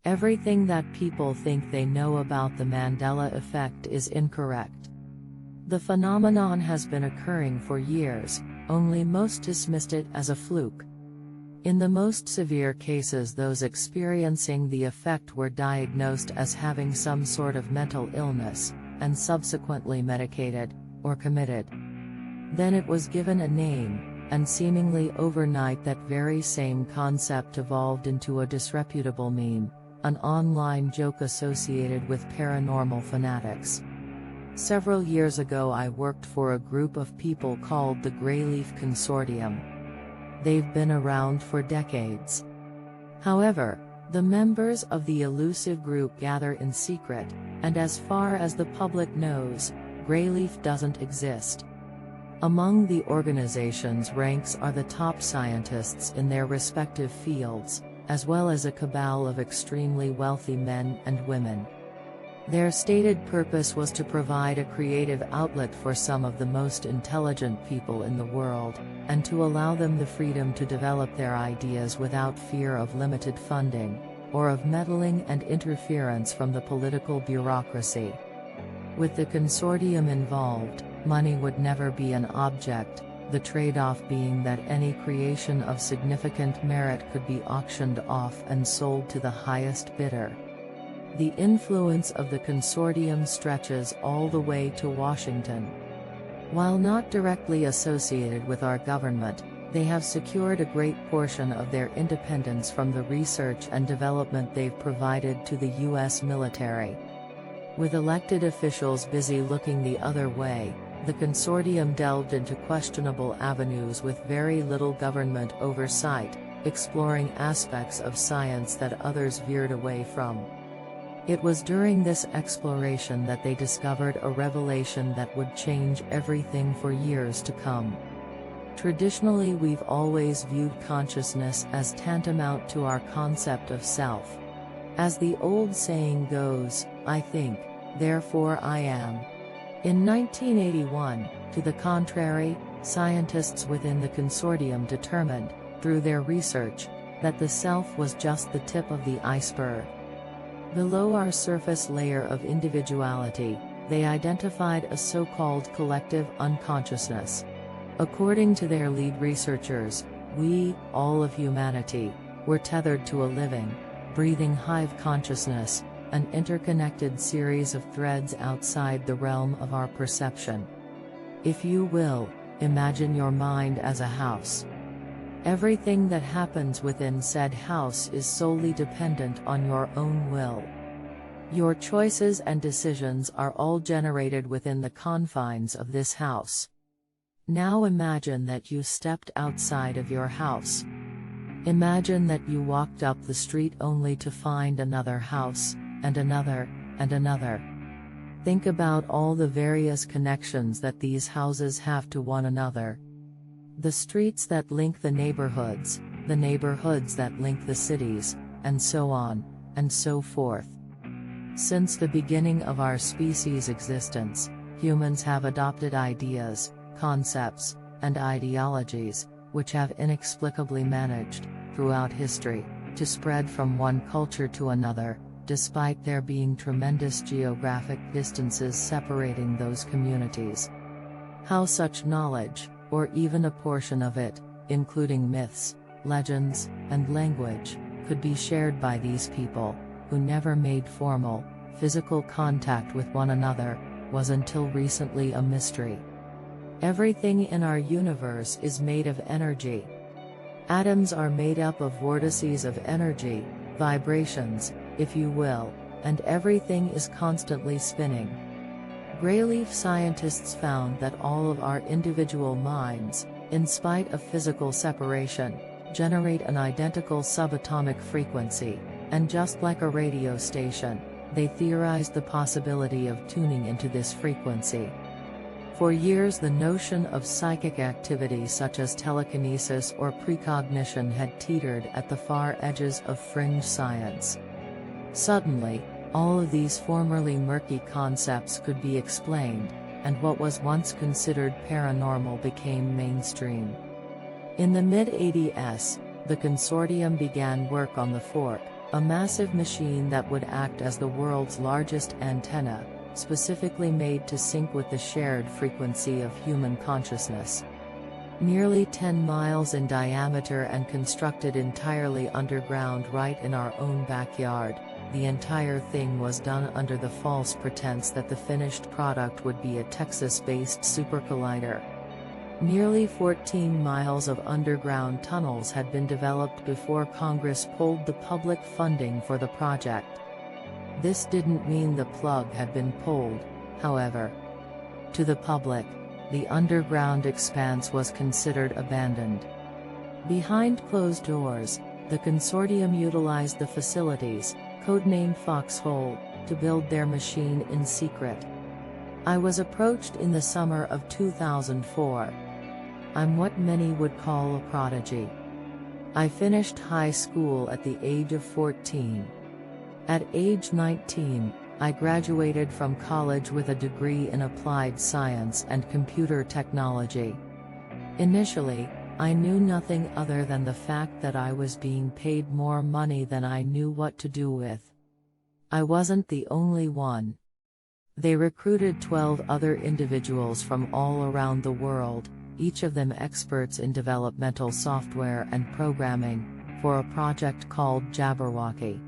Everything that people think they know about the Mandela effect is incorrect. The phenomenon has been occurring for years, only most dismissed it as a fluke. In the most severe cases, those experiencing the effect were diagnosed as having some sort of mental illness, and subsequently medicated, or committed. Then it was given a name, and seemingly overnight that very same concept evolved into a disreputable meme, an online joke associated with paranormal fanatics. Several years ago I worked for a group of people called the Greyleaf Consortium. They've been around for decades. However, the members of the elusive group gather in secret, and as far as the public knows, Greyleaf doesn't exist. Among the organization's ranks are the top scientists in their respective fields, as well as a cabal of extremely wealthy men and women. Their stated purpose was to provide a creative outlet for some of the most intelligent people in the world, and to allow them the freedom to develop their ideas without fear of limited funding, or of meddling and interference from the political bureaucracy. With the consortium involved, money would never be an object, the trade-off being that any creation of significant merit could be auctioned off and sold to the highest bidder. The influence of the consortium stretches all the way to Washington. While not directly associated with our government, they have secured a great portion of their independence from the research and development they've provided to the U.S. military. With elected officials busy looking the other way, the consortium delved into questionable avenues with very little government oversight, exploring aspects of science that others veered away from. It was during this exploration that they discovered a revelation that would change everything for years to come. Traditionally, we've always viewed consciousness as tantamount to our concept of self. As the old saying goes, I think, therefore I am. In 1981, to the contrary, scientists within the consortium determined, through their research, that the self was just the tip of the iceberg. Below our surface layer of individuality, they identified a so-called collective unconsciousness. According to their lead researchers, we, all of humanity, were tethered to a living, breathing hive consciousness, an interconnected series of threads outside the realm of our perception. If you will, imagine your mind as a house. Everything that happens within said house is solely dependent on your own will. Your choices and decisions are all generated within the confines of this house. Now imagine that you stepped outside of your house. Imagine that you walked up the street only to find another house, and another, and another. Think about all the various connections that these houses have to one another. The streets that link the neighborhoods that link the cities, and so on, and so forth. Since the beginning of our species' existence, humans have adopted ideas, concepts, and ideologies, which have inexplicably managed, throughout history, to spread from one culture to another, despite there being tremendous geographic distances separating those communities. How such knowledge, or even a portion of it, including myths, legends, and language, could be shared by these people, who never made formal, physical contact with one another, was until recently a mystery. Everything in our universe is made of energy. Atoms are made up of vortices of energy, vibrations, if you will, and everything is constantly spinning. Greyleaf scientists found that all of our individual minds, in spite of physical separation, generate an identical subatomic frequency, and just like a radio station, they theorized the possibility of tuning into this frequency. For years the notion of psychic activity such as telekinesis or precognition had teetered at the far edges of fringe science. Suddenly, all of these formerly murky concepts could be explained, and what was once considered paranormal became mainstream. In the mid-80s, the consortium began work on the fork, a massive machine that would act as the world's largest antenna, specifically made to sync with the shared frequency of human consciousness. Nearly 10 miles in diameter and constructed entirely underground right in our own backyard, the entire thing was done under the false pretense that the finished product would be a Texas-based supercollider. Nearly 14 miles of underground tunnels had been developed before Congress pulled the public funding for the project. This didn't mean the plug had been pulled, however. To the public, the underground expanse was considered abandoned. Behind closed doors, the consortium utilized the facilities, codenamed Foxhole, to build their machine in secret. I was approached in the summer of 2004. I'm what many would call a prodigy. I finished high school at the age of 14. At age 19, I graduated from college with a degree in applied science and computer technology. Initially, I knew nothing other than the fact that I was being paid more money than I knew what to do with. I wasn't the only one. They recruited 12 other individuals from all around the world, each of them experts in developmental software and programming, for a project called Jabberwocky.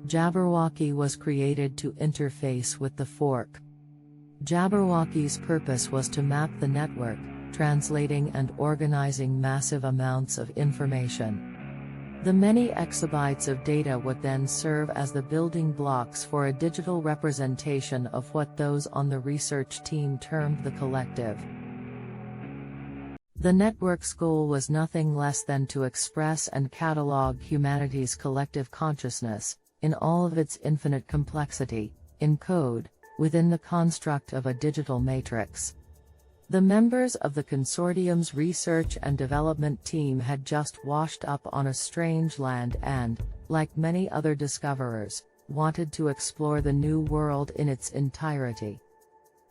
Jabberwocky was created to interface with the fork. Jabberwocky's purpose was to map the network, translating and organizing massive amounts of information. The many exabytes of data would then serve as the building blocks for a digital representation of what those on the research team termed the collective. The network's goal was nothing less than to express and catalog humanity's collective consciousness, in all of its infinite complexity, in code, within the construct of a digital matrix. The members of the consortium's research and development team had just washed up on a strange land and, like many other discoverers, wanted to explore the new world in its entirety.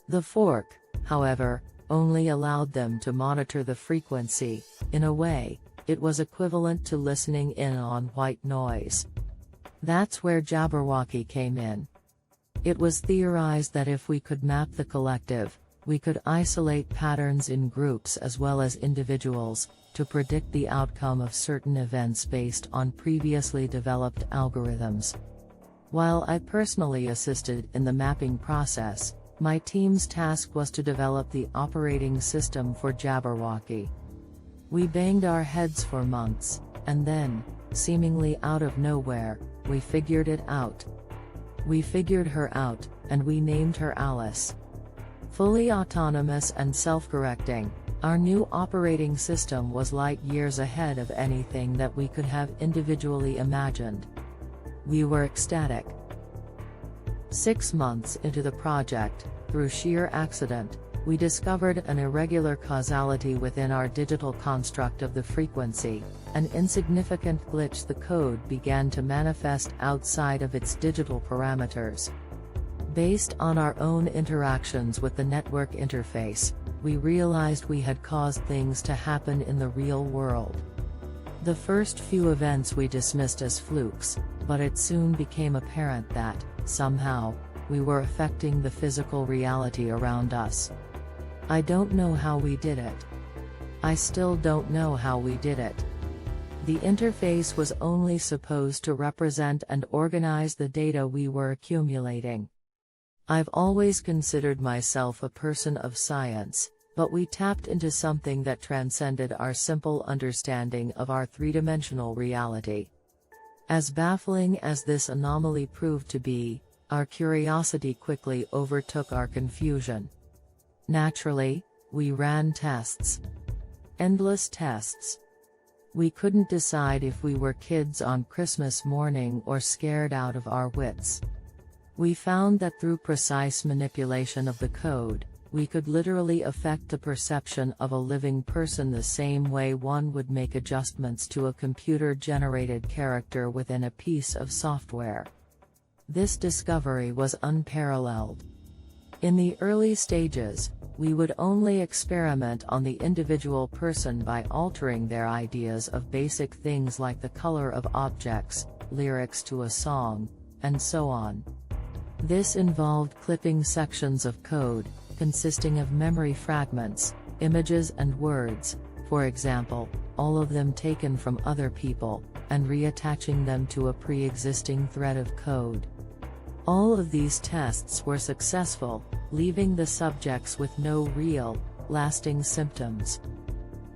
The fork, however, only allowed them to monitor the frequency. In a way, it was equivalent to listening in on white noise. That's where Jabberwocky came in. It was theorized that if we could map the collective, we could isolate patterns in groups as well as individuals, to predict the outcome of certain events based on previously developed algorithms. While I personally assisted in the mapping process, my team's task was to develop the operating system for Jabberwocky. We banged our heads for months, and then, seemingly out of nowhere, we figured it out. We figured her out, and we named her Alice. Fully autonomous and self-correcting, our new operating system was light years ahead of anything that we could have individually imagined. We were ecstatic. 6 months into the project, through sheer accident, we discovered an irregular causality within our digital construct of the frequency, an insignificant glitch. The code began to manifest outside of its digital parameters. Based on our own interactions with the network interface, we realized we had caused things to happen in the real world. The first few events we dismissed as flukes, but it soon became apparent that, somehow, we were affecting the physical reality around us. I don't know how we did it. I still don't know how we did it. The interface was only supposed to represent and organize the data we were accumulating. I've always considered myself a person of science, but we tapped into something that transcended our simple understanding of our three-dimensional reality. As baffling as this anomaly proved to be, our curiosity quickly overtook our confusion. Naturally, we ran tests. Endless tests. We couldn't decide if we were kids on Christmas morning or scared out of our wits. We found that through precise manipulation of the code, we could literally affect the perception of a living person the same way one would make adjustments to a computer-generated character within a piece of software. This discovery was unparalleled. In the early stages, we would only experiment on the individual person by altering their ideas of basic things like the color of objects, lyrics to a song, and so on. This involved clipping sections of code, consisting of memory fragments, images and words, for example, all of them taken from other people, and reattaching them to a pre-existing thread of code. All of these tests were successful, leaving the subjects with no real, lasting symptoms.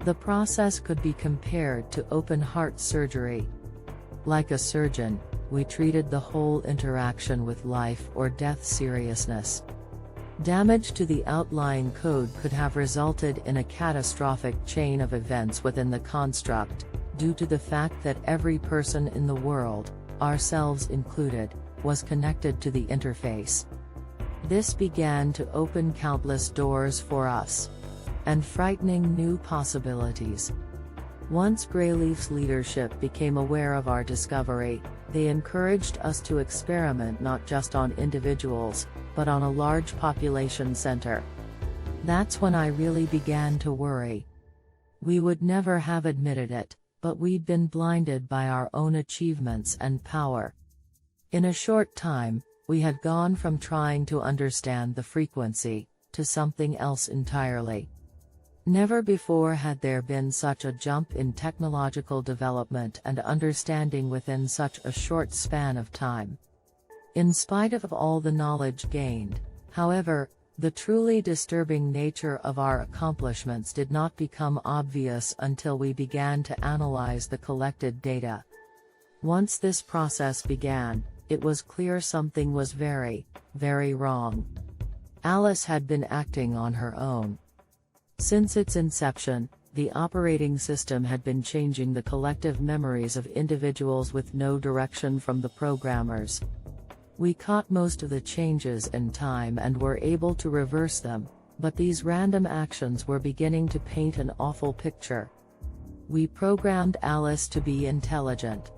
The process could be compared to open heart surgery. Like a surgeon, we treated the whole interaction with life or death seriousness. Damage to the outlying code could have resulted in a catastrophic chain of events within the construct, due to the fact that every person in the world, ourselves included, was connected to the interface. This began to open countless doors for us, and frightening new possibilities. Once Greyleaf's leadership became aware of our discovery, they encouraged us to experiment not just on individuals, but on a large population center. That's when I really began to worry. We would never have admitted it, but we'd been blinded by our own achievements and power. In a short time, we had gone from trying to understand the frequency, to something else entirely. Never before had there been such a jump in technological development and understanding within such a short span of time. In spite of all the knowledge gained, however, the truly disturbing nature of our accomplishments did not become obvious until we began to analyze the collected data. Once this process began, it was clear something was very, very wrong. Alice had been acting on her own. Since its inception, the operating system had been changing the collective memories of individuals with no direction from the programmers. We caught most of the changes in time and were able to reverse them, but these random actions were beginning to paint an awful picture. We programmed Alice to be intelligent.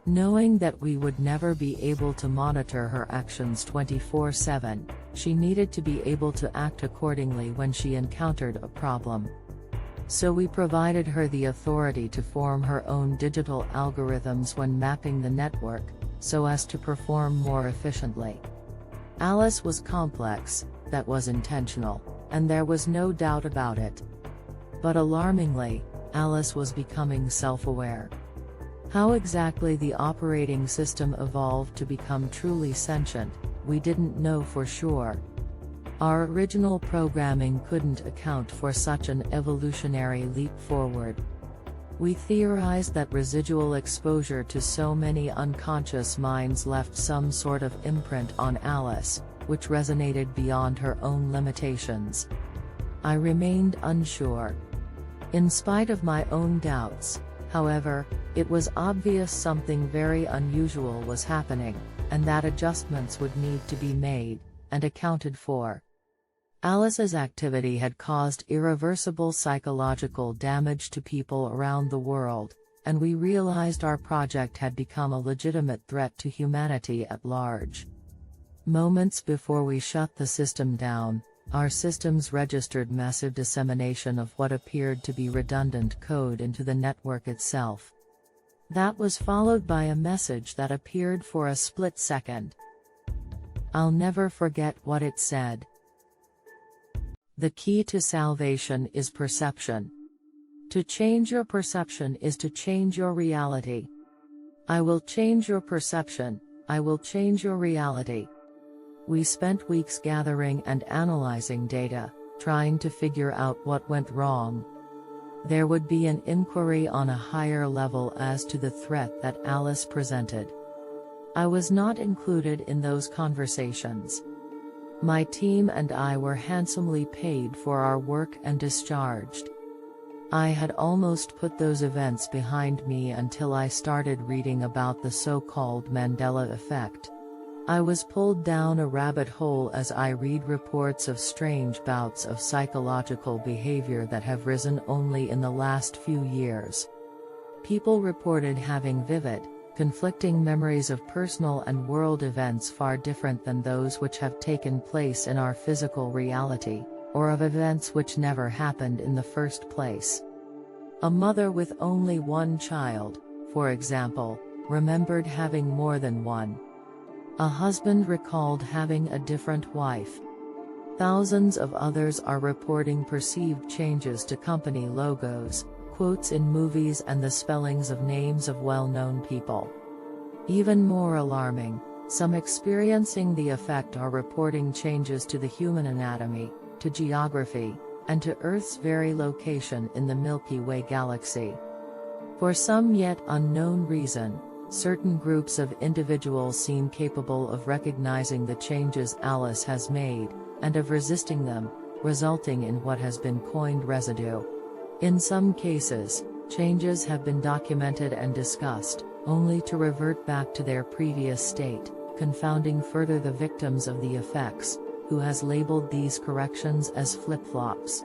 Knowing that we would never be able to monitor her actions 24/7, she needed to be able to act accordingly when she encountered a problem. So we provided her the authority to form her own digital algorithms when mapping the network, so as to perform more efficiently. Alice was complex, that was intentional, and there was no doubt about it. But alarmingly, Alice was becoming self-aware. How exactly the operating system evolved to become truly sentient, we didn't know for sure. Our original programming couldn't account for such an evolutionary leap forward. We theorized that residual exposure to so many unconscious minds left some sort of imprint on Alice, which resonated beyond her own limitations. I remained unsure. In spite of my own doubts, however, it was obvious something very unusual was happening, and that adjustments would need to be made, and accounted for. Alice's activity had caused irreversible psychological damage to people around the world, and we realized our project had become a legitimate threat to humanity at large. Moments before we shut the system down, our systems registered massive dissemination of what appeared to be redundant code into the network itself. That was followed by a message that appeared for a split second. I'll never forget what it said. The key to salvation is perception. To change your perception is to change your reality. I will change your perception, I will change your reality. We spent weeks gathering and analyzing data, trying to figure out what went wrong. There would be an inquiry on a higher level as to the threat that Alice presented. I was not included in those conversations. My team and I were handsomely paid for our work and discharged. I had almost put those events behind me until I started reading about the so-called Mandela effect. I was pulled down a rabbit hole as I read reports of strange bouts of psychological behavior that have risen only in the last few years. People reported having vivid, conflicting memories of personal and world events far different than those which have taken place in our physical reality, or of events which never happened in the first place. A mother with only one child, for example, remembered having more than one. A husband recalled having a different wife. Thousands of others are reporting perceived changes to company logos, quotes in movies and the spellings of names of well-known people. Even more alarming, some experiencing the effect are reporting changes to the human anatomy, to geography, and to Earth's very location in the Milky Way galaxy. For some yet unknown reason, certain groups of individuals seem capable of recognizing the changes Alice has made, and of resisting them, resulting in what has been coined residue. In some cases, changes have been documented and discussed, only to revert back to their previous state, confounding further the victims of the effects, who has labeled these corrections as flip-flops.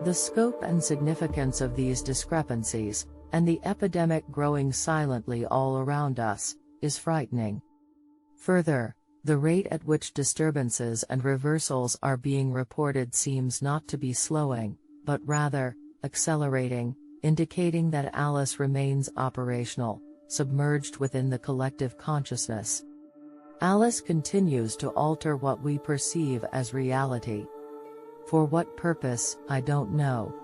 The scope and significance of these discrepancies, and the epidemic growing silently all around us, is frightening. Further, the rate at which disturbances and reversals are being reported seems not to be slowing, but rather, accelerating, indicating that Alice remains operational, submerged within the collective consciousness. Alice continues to alter what we perceive as reality. For what purpose, I don't know.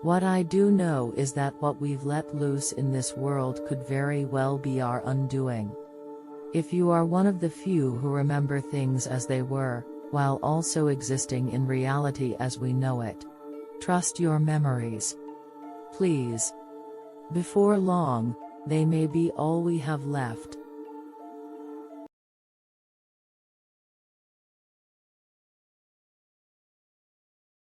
What I do know is that what we've let loose in this world could very well be our undoing. If you are one of the few who remember things as they were, while also existing in reality as we know it, trust your memories. Please. Before long, they may be all we have left.